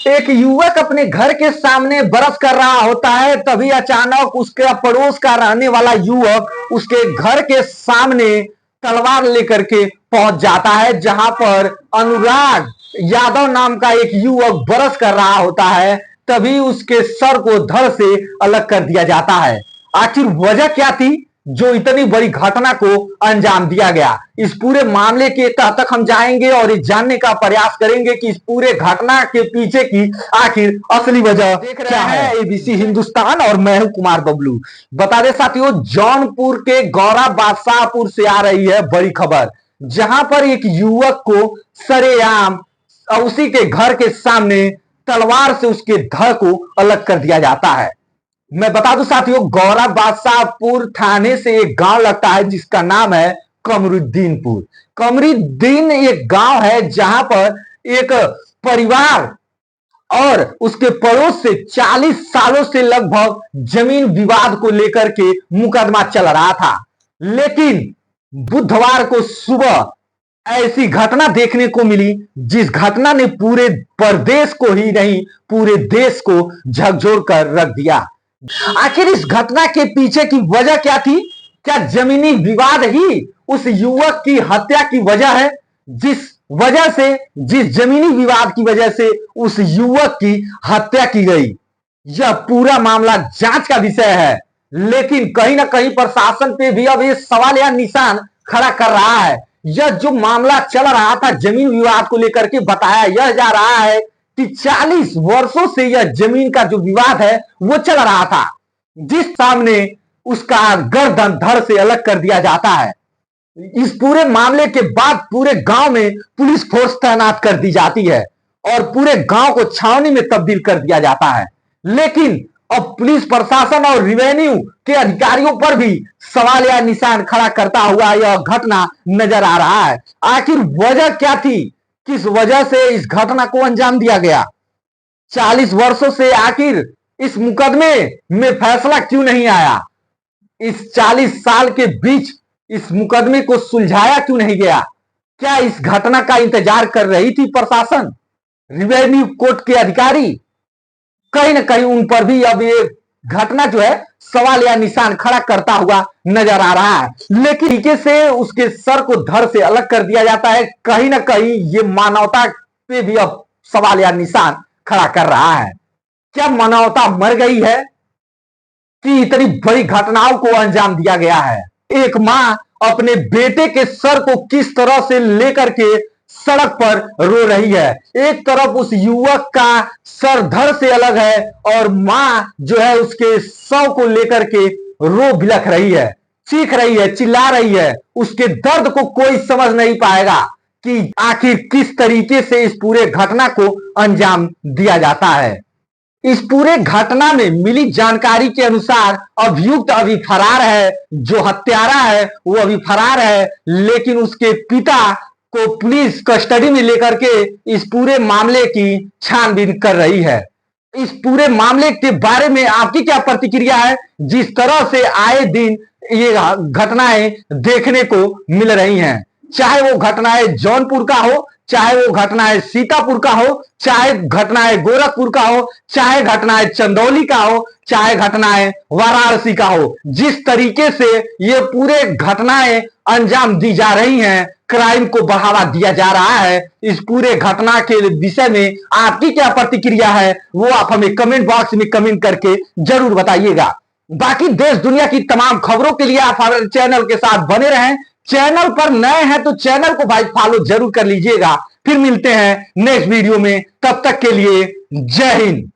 एक युवक अपने घर के सामने ब्रश कर रहा होता है, तभी अचानक उसके पड़ोस का रहने वाला युवक उसके घर के सामने तलवार लेकर के पहुंच जाता है, जहां पर अनुराग यादव नाम का एक युवक ब्रश कर रहा होता है। तभी उसके सर को धड़ से अलग कर दिया जाता है। आखिर वजह क्या थी जो इतनी बड़ी घटना को अंजाम दिया गया? इस पूरे मामले के तह तक हम जाएंगे और ये जानने का प्रयास करेंगे कि इस पूरे घटना के पीछे की आखिर असली वजह क्या है। एबीसी हिंदुस्तान और मैं हूं कुमार बबलू। बता दें साथियों, जौनपुर के गौरा बादशाहपुर से आ रही है बड़ी खबर, जहां पर एक युवक को सरेआम उसी के घर के सामने तलवार से उसके धड़ को अलग कर दिया जाता है। मैं बता दूं साथियों, गौरा बादशाहपुर थाने से एक गांव लगता है जिसका नाम है कमरुद्दीनपुर। कमरुद्दीन एक गांव है जहां पर एक परिवार और उसके पड़ोस से 40 सालों से लगभग जमीन विवाद को लेकर के मुकदमा चल रहा था। लेकिन बुधवार को सुबह ऐसी घटना देखने को मिली जिस घटना ने पूरे प्रदेश को ही नहीं पूरे देश को झकझोर कर रख दिया। आखिर इस घटना के पीछे की वजह क्या थी? क्या जमीनी विवाद ही उस युवक की हत्या की वजह है? जिस जमीनी विवाद की वजह से उस युवक की हत्या की गई, यह पूरा मामला जांच का विषय है। लेकिन कहीं ना कहीं प्रशासन पे भी अब ये सवाल या निशान खड़ा कर रहा है। यह जो मामला चल रहा था जमीन विवाद को लेकर के, बताया यह जा रहा है कि 40 वर्षों से यह जमीन का जो विवाद है वो चल रहा था, जिस सामने उसका गर्दन धड़ से अलग कर दिया जाता है। इस पूरे मामले के बाद पूरे गांव में पुलिस फोर्स तैनात कर दी जाती है और पूरे गांव को छावनी में तब्दील कर दिया जाता है। लेकिन अब पुलिस प्रशासन और रेवेन्यू के अधिकारियों पर भी सवाल या निशान खड़ा करता हुआ यह घटना नजर आ रहा है। आखिर वजह क्या थी? किस वजह से इस घटना को अंजाम दिया गया? 40 वर्षों से आखिर इस मुकदमे में फैसला क्यों नहीं आया? इस 40 साल के बीच इस मुकदमे को सुलझाया क्यों नहीं गया? क्या इस घटना का इंतजार कर रही थी प्रशासन, रेवेन्यू कोर्ट के अधिकारी? कहीं ना कहीं उन पर भी अब ये घटना जो है सवाल या निशान खड़ा करता हुआ नजर आ रहा है। लेकिन तरीके से उसके सर को धड़ से अलग कर दिया जाता है। कहीं ना कहीं ये मानवता पे भी अब सवाल या निशान खड़ा कर रहा है। क्या मानवता मर गई है कि इतनी बड़ी घटनाओं को अंजाम दिया गया है? एक मां अपने बेटे के सर को किस तरह से लेकर के सड़क पर रो रही है। एक तरफ उस युवक का सर धड़ से अलग है और मां जो है उसके शव को लेकर के रो बिलख रही है, चीख रही है, चिल्ला रही है। उसके दर्द को कोई समझ नहीं पाएगा कि आखिर किस तरीके से इस पूरे घटना को अंजाम दिया जाता है। इस पूरे घटना में मिली जानकारी के अनुसार अभियुक्त अभी फरार है, जो हत्यारा है वो अभी फरार है। लेकिन उसके पिता को पुलिस कस्टडी में लेकर के इस पूरे मामले की छानबीन कर रही है। इस पूरे मामले के बारे में आपकी क्या प्रतिक्रिया है? जिस तरह से आए दिन ये घटनाएं देखने को मिल रही हैं, चाहे वो घटनाएं जौनपुर का हो, चाहे वो घटनाएं सीतापुर का हो, चाहे घटनाएं गोरखपुर का हो, चाहे घटनाएं चंदौली का हो, चाहे घटनाएं वाराणसी का हो, जिस तरीके से ये पूरे घटनाएं अंजाम दी जा रही हैं, क्राइम को बढ़ावा दिया जा रहा है, इस पूरे घटना के विषय में आपकी क्या प्रतिक्रिया है वो आप हमें कमेंट बॉक्स में कमेंट करके जरूर बताइएगा। बाकी देश दुनिया की तमाम खबरों के लिए आप हमारे चैनल के साथ बने रहें। चैनल पर नए हैं तो चैनल को भाई फॉलो जरूर कर लीजिएगा। फिर मिलते हैं नेक्स्ट वीडियो में, तब तक के लिए जय हिंद।